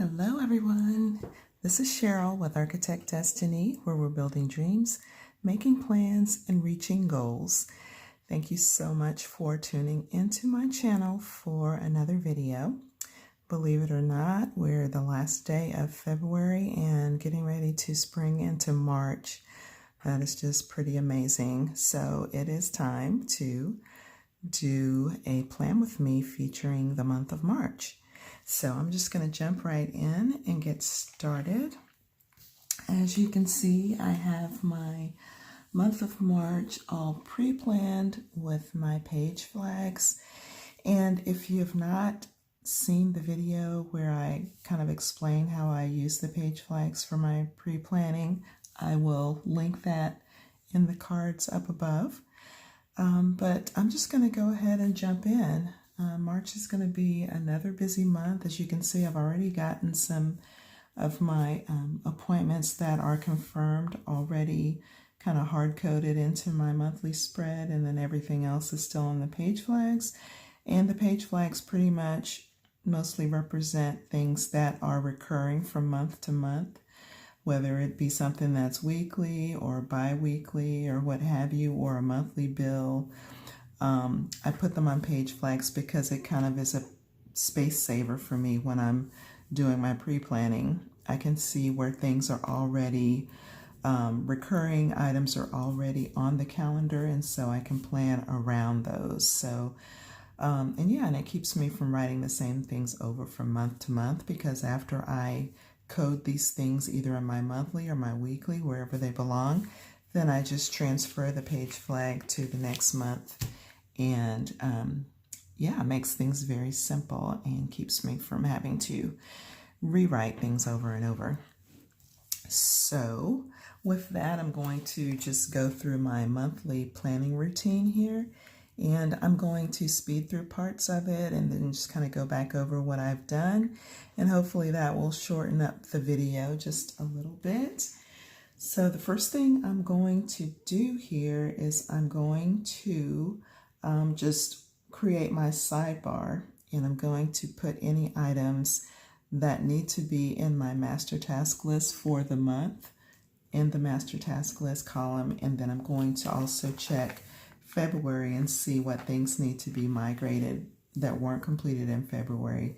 Hello everyone, this is Cheryl with Architect Destiny, where we're building dreams, making plans, and reaching goals. Thank you so much for tuning into my channel for another video. Believe it or not, we're the last day of February and getting ready to spring into March. That is just pretty amazing. So it is time to do a plan with me featuring the month of March. So I'm just going to jump right in and get started. As you can see, I have my month of March all pre-planned with my page flags. And if you have not seen the video where I kind of explain how I use the page flags for my pre-planning, I will link that in the cards up above. But I'm just going to go ahead and jump in. March is going to be another busy month. As you can see, I've already gotten some of my appointments that are confirmed already kind of hard-coded into my monthly spread, and then everything else is still on the page flags. And the page flags pretty much mostly represent things that are recurring from month to month, whether it be something that's weekly or bi-weekly or what have you, or a monthly bill. I put them on page flags because it kind of is a space saver for me when I'm doing my pre-planning. I can see where things are already, recurring items are already on the calendar, and so I can plan around those. So, and it keeps me from writing the same things over from month to month, because after I code these things either in my monthly or my weekly, wherever they belong, then I just transfer the page flag to the next month. And it makes things very simple and keeps me from having to rewrite things over and over. So with that, I'm going to just go through my monthly planning routine here, and I'm going to speed through parts of it and then just kind of go back over what I've done, and hopefully that will shorten up the video just a little bit. So the first thing I'm going to do here is I'm going to just create my sidebar, and I'm going to put any items that need to be in my master task list for the month in the master task list column, and then I'm going to also check February and see what things need to be migrated that weren't completed in February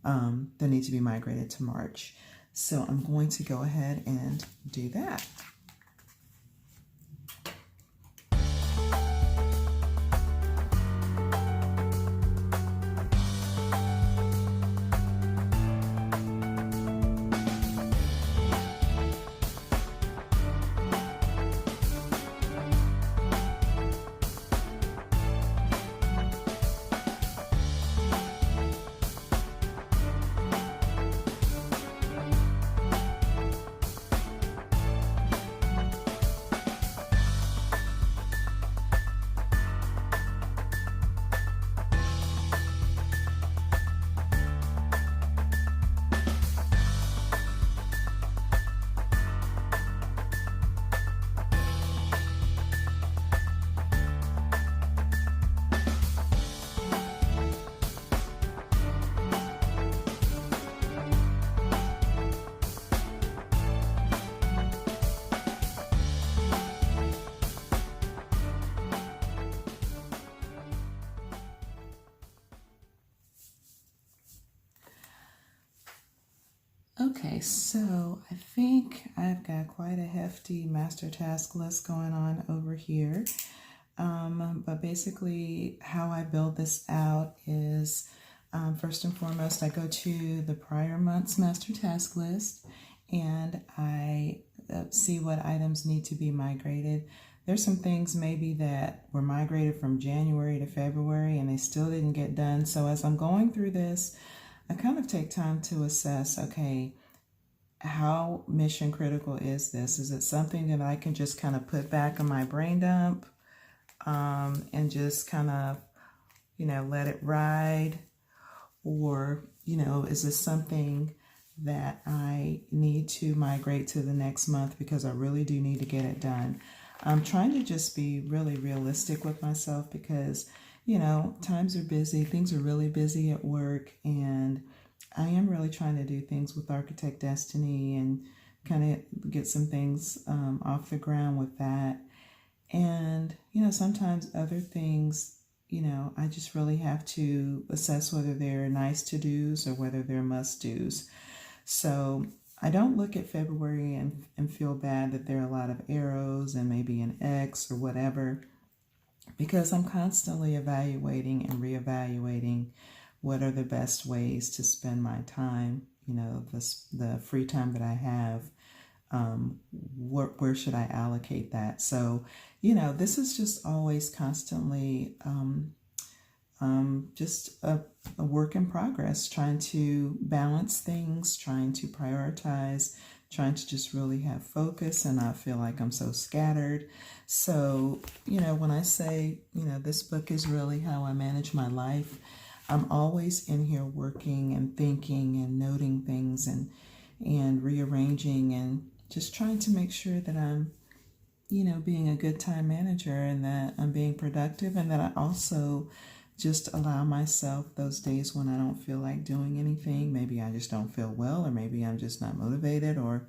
that need to be migrated to March. So I'm going to go ahead and do that. Okay, so I think I've got quite a hefty master task list going on over here. But basically how I build this out is, first and foremost, I go to the prior month's master task list and I see what items need to be migrated. There's some things maybe that were migrated from January to February and they still didn't get done. So as I'm going through this, I kind of take time to assess, okay, how mission critical is this? Is it something that I can just kind of put back on my brain dump and just kind of, let it ride? Or, is this something that I need to migrate to the next month because I really do need to get it done? I'm trying to just be really realistic with myself because, times are busy, things are really busy at work, and I am really trying to do things with Architect Destiny and kind of get some things off the ground with that. And, sometimes other things, I just really have to assess whether they're nice to do's or whether they're must do's. So I don't look at February and feel bad that there are a lot of arrows and maybe an X or whatever, because I'm constantly evaluating and reevaluating what are the best ways to spend my time, the free time that I have. Where should I allocate that? So, this is just always constantly just a work in progress, trying to balance things, trying to prioritize, trying to just really have focus and not feel like I'm so scattered. So, when I say, this book is really how I manage my life, I'm always in here working and thinking and noting things and rearranging and just trying to make sure that I'm, being a good time manager and that I'm being productive, and that I also just allow myself those days when I don't feel like doing anything. Maybe I just don't feel well, or maybe I'm just not motivated, or,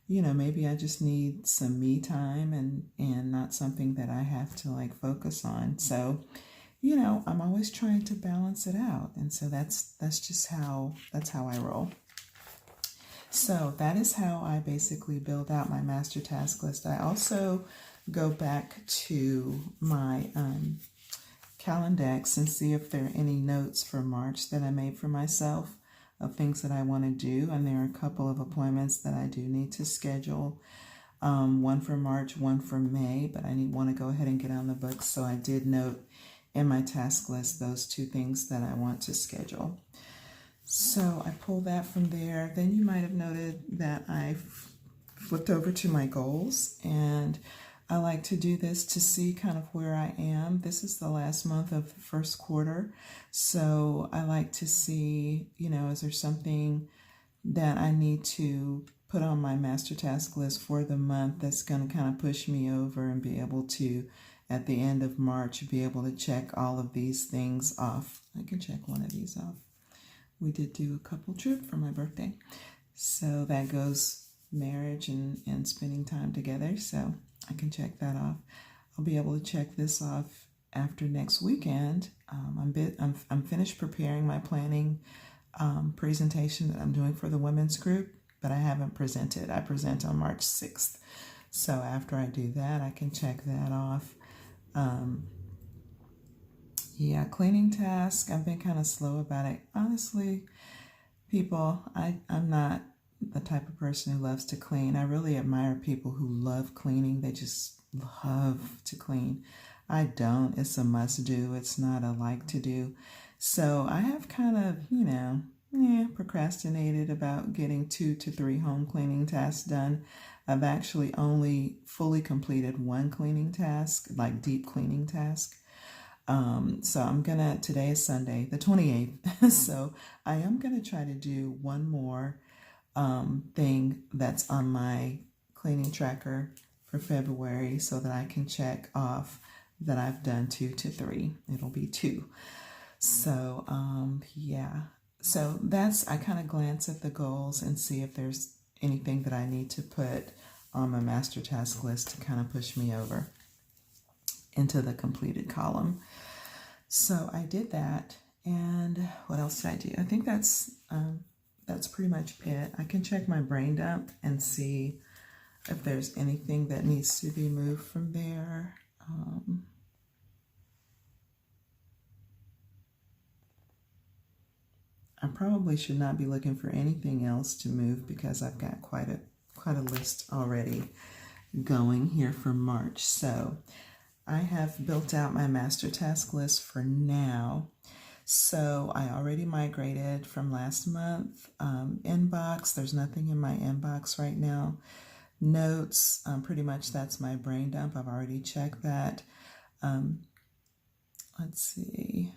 maybe I just need some me time and not something that I have to like focus on. So, I'm always trying to balance it out. And so that's just that's how I roll. So that is how I basically build out my master task list. I also go back to my Calendex and see if there are any notes for March that I made for myself of things that I want to do. And there are a couple of appointments that I do need to schedule. One for March, one for May, but I want to go ahead and get on the books. So I did note in my task list those two things that I want to schedule. So I pulled that from there. Then you might have noted that I flipped over to my goals, and I like to do this to see kind of where I am. This is the last month of the first quarter. So I like to see, is there something that I need to put on my master task list for the month that's going to kind of push me over and be able to, at the end of March, be able to check all of these things off. I can check one of these off. We did do a couple trip for my birthday. So that goes marriage and spending time together. So I can check that off. I'll be able to check this off after next weekend. I'm finished preparing my planning presentation that I'm doing for the women's group, but I haven't presented. I present on March 6th. So after I do that, I can check that off. Yeah, cleaning task, I've been kind of slow about it. Honestly, people, I'm not the type of person who loves to clean. I really admire people who love cleaning. They just love to clean. I don't. It's a must do. It's not a like to do. So I have kind of, procrastinated about getting 2 to 3 home cleaning tasks done. I've actually only fully completed one cleaning task, like deep cleaning task. So today is Sunday, the 28th. So I am going to try to do one more thing that's on my cleaning tracker for February so that I can check off that I've done 2 to 3. It'll be 2. So, yeah. So I kind of glance at the goals and see if there's anything that I need to put on my master task list to kind of push me over into the completed column. So I did that, and what else did I do? I think that's pretty much it. I can check my brain dump and see if there's anything that needs to be moved from there. I probably should not be looking for anything else to move because I've got quite a list already going here for March. So I have built out my master task list for now. So I already migrated from last month. Inbox, there's nothing in my inbox right now. Notes, pretty much that's my brain dump. I've already checked that. Let's see.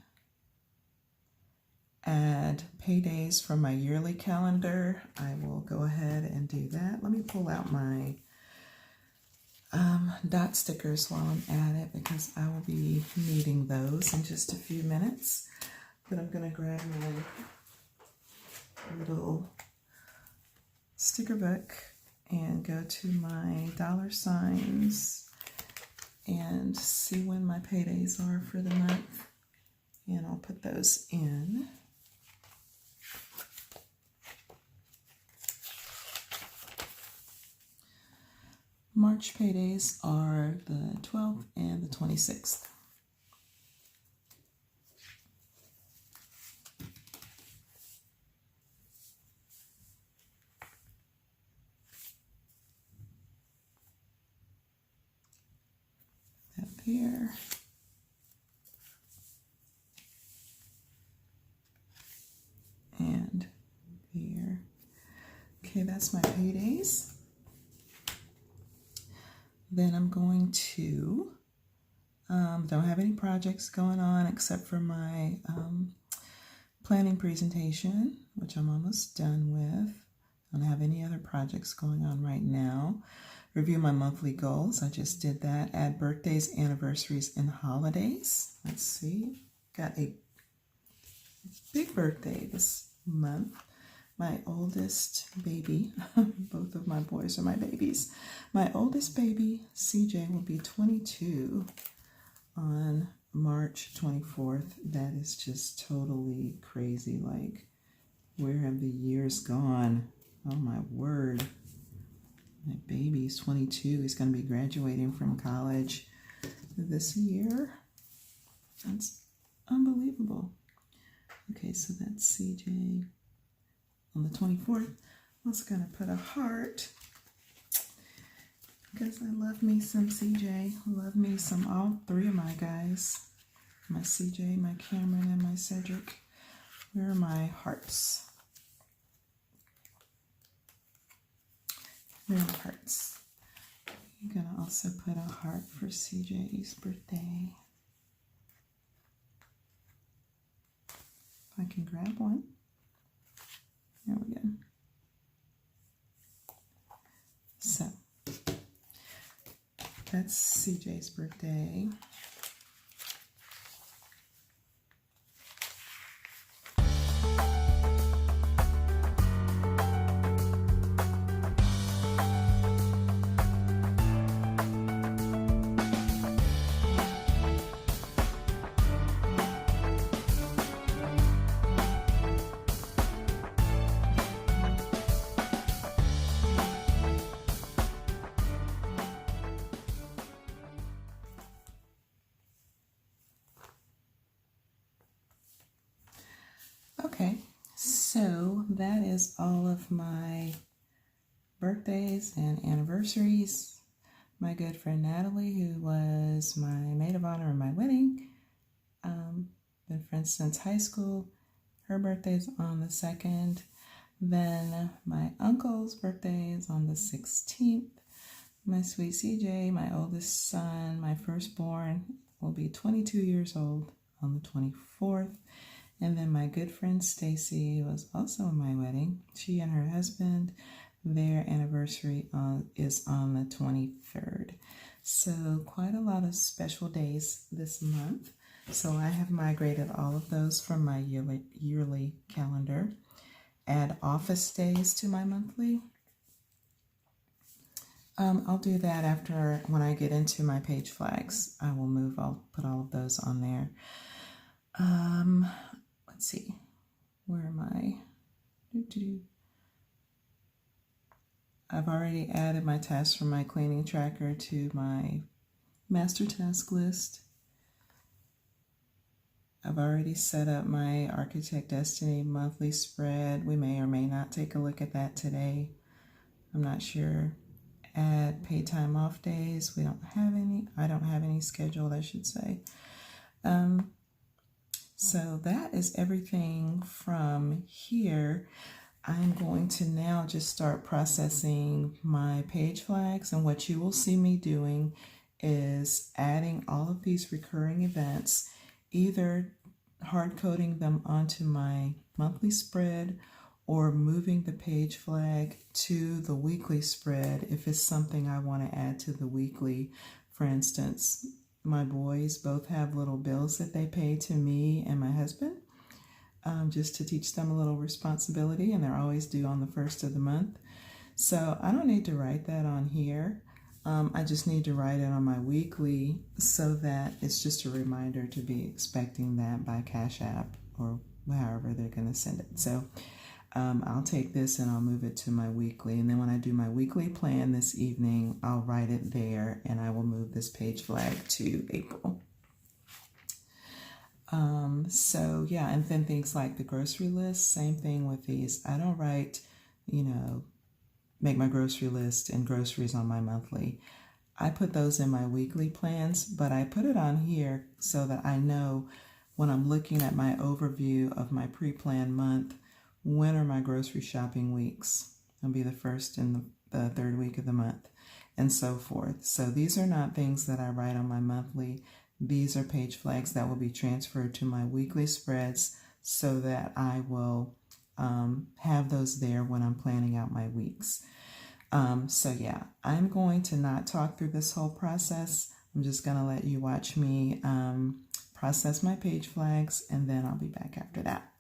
Add paydays from my yearly calendar. I will go ahead and do that. Let me pull out my dot stickers while I'm at it because I will be needing those in just a few minutes. But I'm going to grab little sticker book and go to my dollar signs and see when my paydays are for the month. And I'll put those in. March paydays are the 12th and the 26th. Up here. And here. Okay, that's my paydays. Then I'm going to, don't have any projects going on except for my planning presentation, which I'm almost done with. I don't have any other projects going on right now. Review my monthly goals. I just did that. Add birthdays, anniversaries, and holidays. Let's see. Got a big birthday this month. My oldest baby, both of my boys are my babies. My oldest baby, CJ, will be 22 on March 24th. That is just totally crazy. Like, where have the years gone? Oh my word. My baby's 22. He's going to be graduating from college this year. That's unbelievable. Okay, so that's CJ. On the 24th, I was going to put a heart because I love me some CJ. Love me some all three of my guys. My CJ, my Cameron, and my Cedric. Where are my hearts? There are hearts. I'm going to also put a heart for CJ's birthday. If I can grab one. There we go. So, that's CJ's birthday. Okay, so that is all of my birthdays and anniversaries. My good friend Natalie, who was my maid of honor in my wedding, been friends since high school. Her birthday's on the 2nd. Then my uncle's birthday is on the 16th. My sweet CJ, my oldest son, my firstborn, will be 22 years old on the 24th. And then my good friend Stacy was also in my wedding. She and her husband, their anniversary is on the 23rd. So quite a lot of special days this month. So I have migrated all of those from my yearly calendar. Add office days to my monthly. I'll do that after, when I get into my page flags. I'll put all of those on there. Let's see, where am I? I've already added my tasks from my cleaning tracker to my master task list. I've already set up my Architect Destiny monthly spread. We may or may not take a look at that today. I'm not sure. Add paid time off days. We don't have any. I don't have any scheduled, I should say. So that is everything from here. I'm going to now just start processing my page flags, and what you will see me doing is adding all of these recurring events, either hard coding them onto my monthly spread or moving the page flag to the weekly spread if it's something I want to add to the weekly. For instance, my boys both have little bills that they pay to me and my husband. just to teach them a little responsibility, and they're always due on the first of the month. So I don't need to write that on here. I just need to write it on my weekly so that it's just a reminder to be expecting that by Cash App or however they're going to send it. So I'll take this and I'll move it to my weekly. And then when I do my weekly plan this evening, I'll write it there and I will move this page flag to April. So yeah, and then things like the grocery list, same thing with these. I don't write, make my grocery list and groceries on my monthly. I put those in my weekly plans, but I put it on here so that I know when I'm looking at my overview of my pre-planned month, when are my grocery shopping weeks? It'll be the first and the third week of the month, and so forth. So these are not things that I write on my monthly. These are page flags that will be transferred to my weekly spreads so that I will have those there when I'm planning out my weeks. So yeah, I'm going to not talk through this whole process. I'm just going to let you watch me process my page flags, and then I'll be back after that.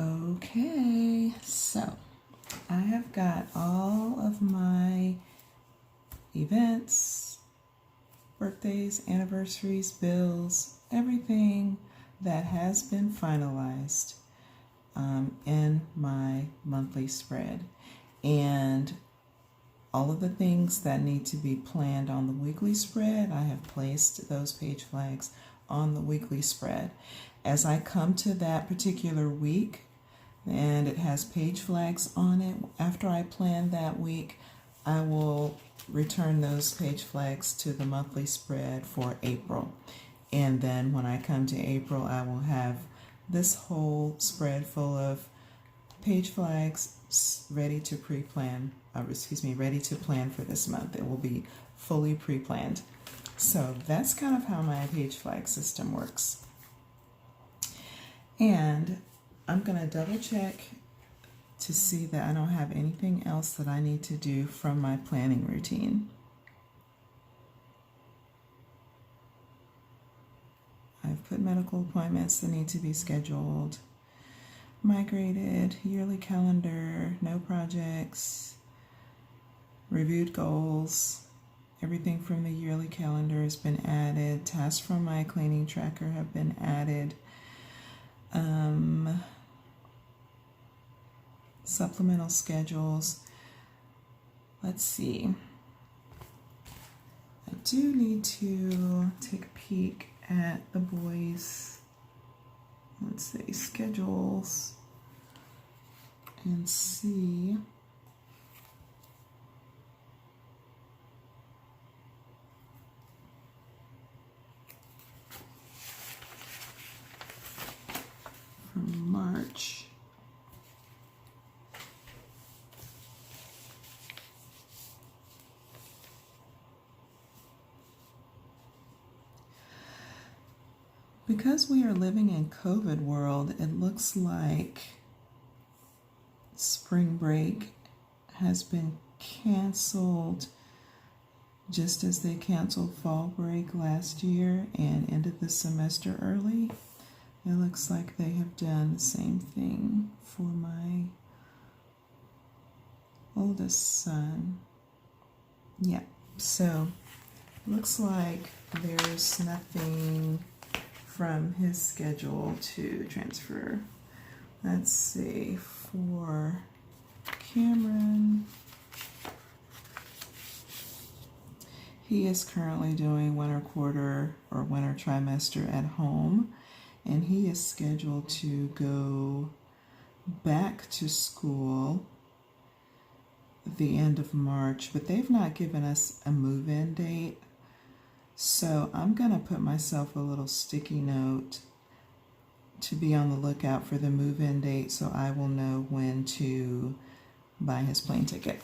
Okay, so I have got all of my events, birthdays, anniversaries, bills, everything that has been finalized in my monthly spread. And all of the things that need to be planned on the weekly spread, I have placed those page flags on the weekly spread. As I come to that particular week, and it has page flags on it, after I plan that week, I will return those page flags to the monthly spread for April. And then when I come to April, I will have this whole spread full of page flags ready to pre-plan, ready to plan for this month. It will be fully pre-planned. So that's kind of how my page flag system works. And I'm going to double check to see that I don't have anything else that I need to do from my planning routine. I've put medical appointments that need to be scheduled, migrated, yearly calendar, no projects, reviewed goals. Everything from the yearly calendar has been added. Tasks from my cleaning tracker have been added. Supplemental schedules. Let's see. I do need to take a peek at the boys', let's see, schedules and see from March. Because we are living in COVID world, it looks like spring break has been canceled just as they canceled fall break last year and ended the semester early. It looks like they have done the same thing for my oldest son. Yeah, so looks like there's nothing from his schedule to transfer. Let's see, for Cameron, he is currently doing winter quarter or winter trimester at home, and he is scheduled to go back to school at the end of March, but they've not given us a move-in date. So I'm going to put myself a little sticky note to be on the lookout for the move-in date so I will know when to buy his plane ticket.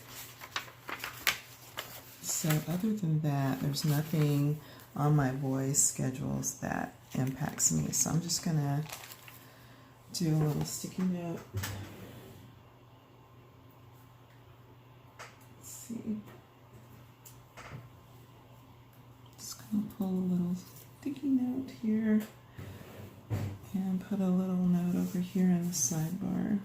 So other than that, there's nothing on my boys' schedules that impacts me. So I'm just going to do a little sticky note. Let's see. Pull a little sticky note here and put a little note over here in the sidebar.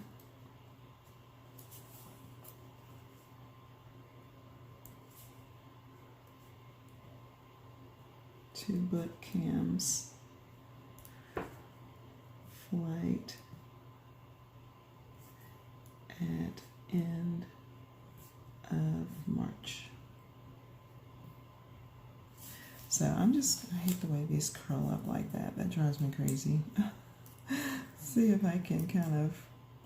To book Cam's flight at end of March. So I hate the way these curl up like that. That drives me crazy. See if I can kind of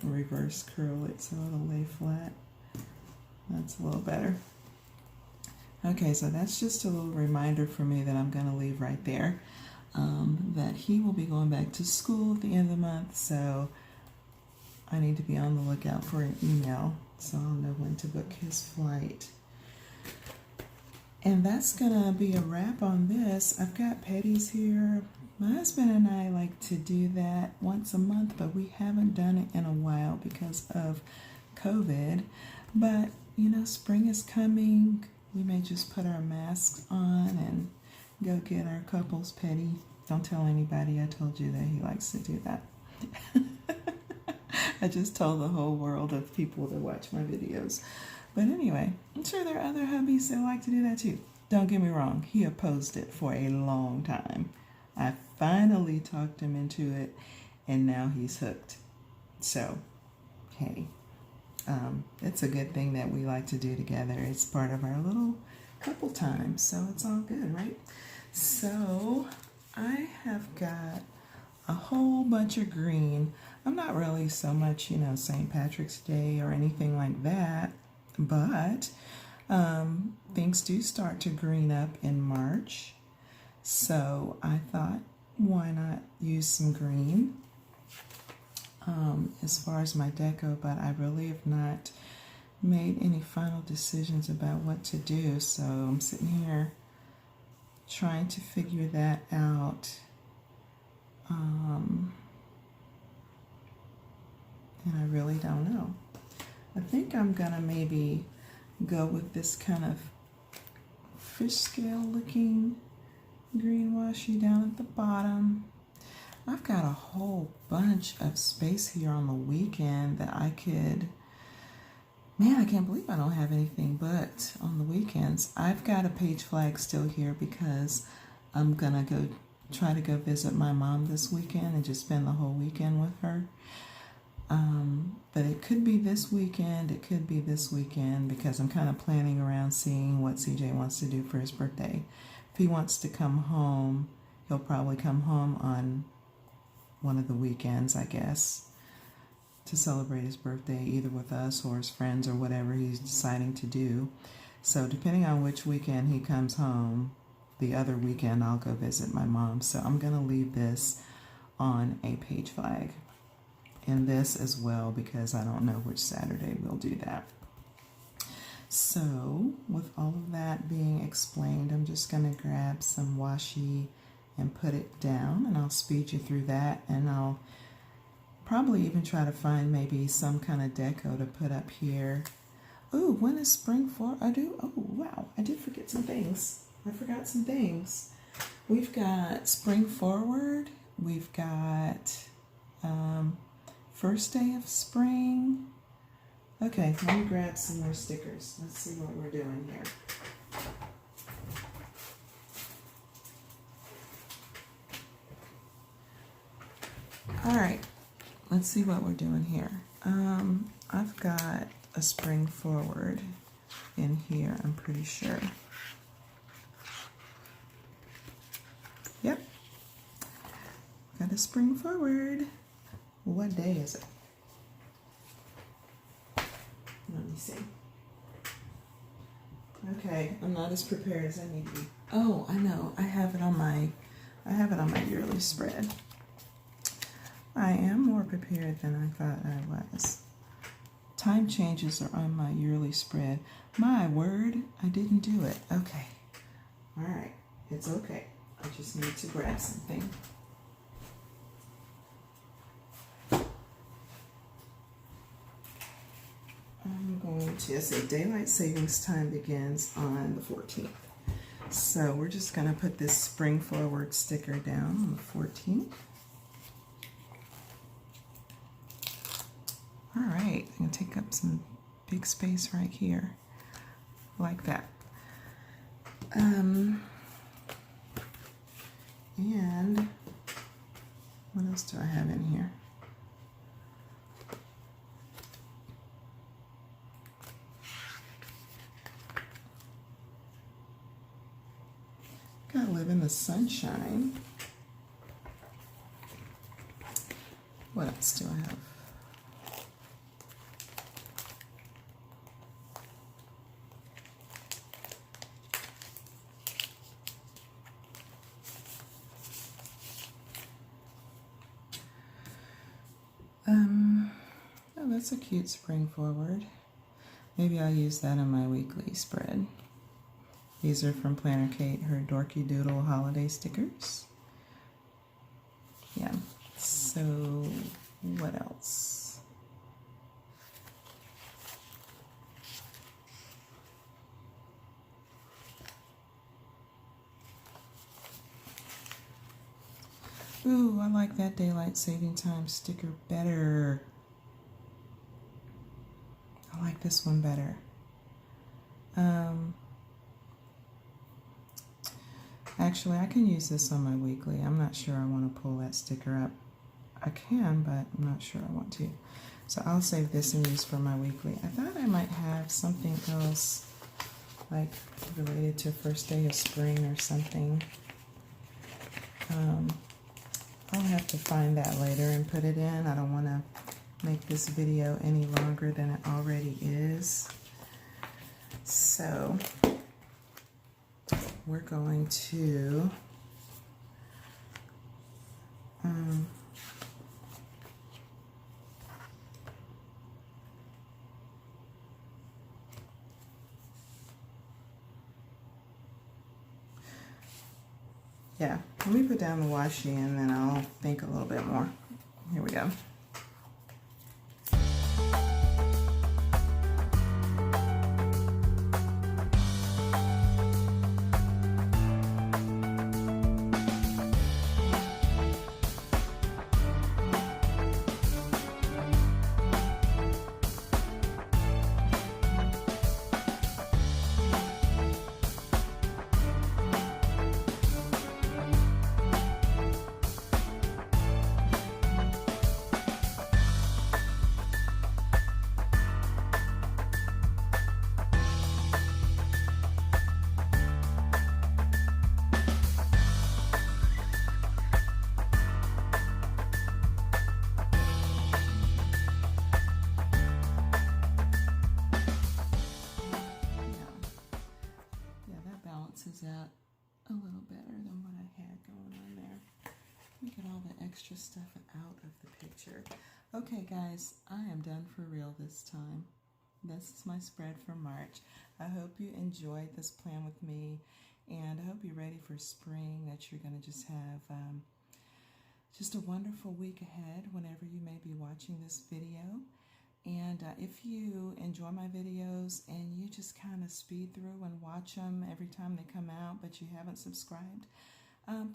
reverse curl it so it'll lay flat. That's a little better. Okay, so that's just a little reminder for me that I'm going to leave right there. That he will be going back to school at the end of the month, so I need to be on the lookout for an email so I'll know when to book his flight. And that's gonna be a wrap on this. I've got petties here. My husband and I like to do that once a month, but we haven't done it in a while because of COVID. But, you know, spring is coming. We may just put our masks on and go get our couples petty. Don't tell anybody I told you that he likes to do that. I just told the whole world of people that watch my videos. But anyway, I'm sure there are other hubbies that like to do that too. Don't get me wrong, he opposed it for a long time. I finally talked him into it, and now he's hooked. So, hey, it's a good thing that we like to do together. It's part of our little couple time, so it's all good, right? So, I have got a whole bunch of green. I'm not really so much, St. Patrick's Day or anything like that. But things do start to green up in March, so I thought, why not use some green as far as my deco, but I really have not made any final decisions about what to do, so I'm sitting here trying to figure that out, and I really don't know. I think I'm gonna maybe go with this kind of fish scale looking green washi down at the bottom. I've got a whole bunch of space here on the weekend that I could, man, I can't believe I don't have anything booked on the weekends. I've got a page flag still here because I'm gonna try to go visit my mom this weekend and just spend the whole weekend with her. But it could be this weekend, it could be this weekend, because I'm kind of planning around seeing what CJ wants to do for his birthday. If he wants to come home, he'll probably come home on one of the weekends, I guess, to celebrate his birthday, either with us or his friends or whatever he's deciding to do. So depending on which weekend he comes home, the other weekend I'll go visit my mom. So I'm going to leave this on a page flag. And this as well, because I don't know which Saturday we'll do that. So with all of that being explained, I'm just going to grab some washi and put it down, and I'll speed you through that, and I'll probably even try to find maybe some kind of deco to put up here. Oh, when is spring for? Oh wow, I did forget some things. I forgot some things. We've got spring forward. We've got first day of spring. Okay, let me grab some more stickers. Let's see what we're doing here. All right, let's see what we're doing here. I've got a spring forward in here, I'm pretty sure. Yep, got a spring forward. What day is it? Let me see. Okay, I'm not as prepared as I need to be. Oh, I know. I have it on my yearly spread. I am more prepared than I thought I was. Time changes are on my yearly spread. My word, I didn't do it. Okay. All right. It's okay. I just need to grab something. I'm going to say daylight savings time begins on the 14th. So we're just going to put this spring forward sticker down on the 14th. All right, I'm going to take up some big space right here, like that. And what else do I have in here? Gotta live in the sunshine. What else do I have? Oh, that's a cute spring forward. Maybe I'll use that on my weekly spread. These are from Planner Kate, her Dorky Doodle holiday stickers. Yeah, so what else? Ooh, I like that daylight saving time sticker better. I like this one better. Actually, I can use this on my weekly. I'm not sure I want to pull that sticker up. I can, but I'm not sure I want to. So I'll save this and use for my weekly. I thought I might have something else, like related to first day of spring or something. I'll have to find that later and put it in. I don't want to make this video any longer than it already is. So we're going to yeah, let me put down the washi and then I'll think a little bit more. Here we go. extra stuff out of the picture. Okay, guys, I am done for real this time. This is my spread for March. I hope you enjoyed this plan with me, and I hope you're ready for spring, that you're going to just have just a wonderful week ahead whenever you may be watching this video. And if you enjoy my videos and you just kind of speed through and watch them every time they come out, but you haven't subscribed,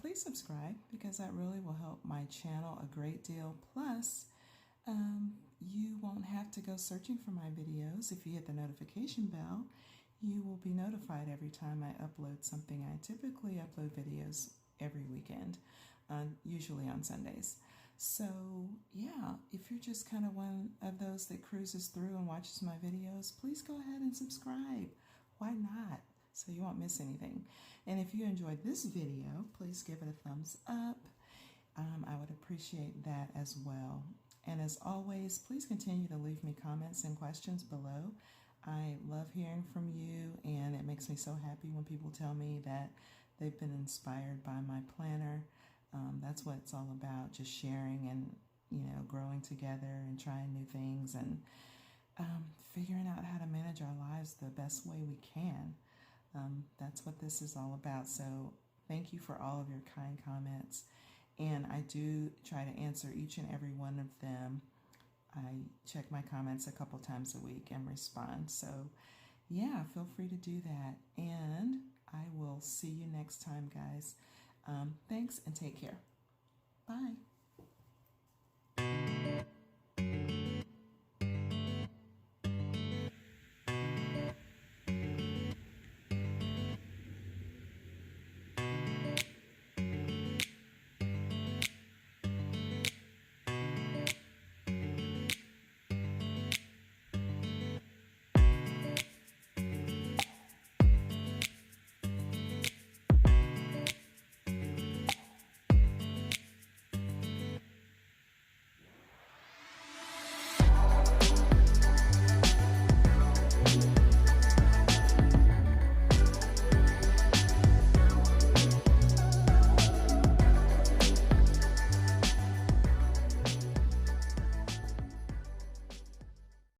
please subscribe, because that really will help my channel a great deal. Plus, you won't have to go searching for my videos. If you hit the notification bell, you will be notified every time I upload something. I typically upload videos every weekend, usually on Sundays. So yeah, if you're just kind of one of those that cruises through and watches my videos, please go ahead and subscribe. Why not? So you won't miss anything. And if you enjoyed this video, please give it a thumbs up. I would appreciate that as well. And as always, please continue to leave me comments and questions below. I love hearing from you, and it makes me so happy when people tell me that they've been inspired by my planner. That's what it's all about, just sharing and, growing together and trying new things and figuring out how to manage our lives the best way we can. That's what this is all about. So thank you for all of your kind comments. And I do try to answer each and every one of them. I check my comments a couple times a week and respond. So yeah, feel free to do that. And I will see you next time, guys. Thanks and take care. Bye.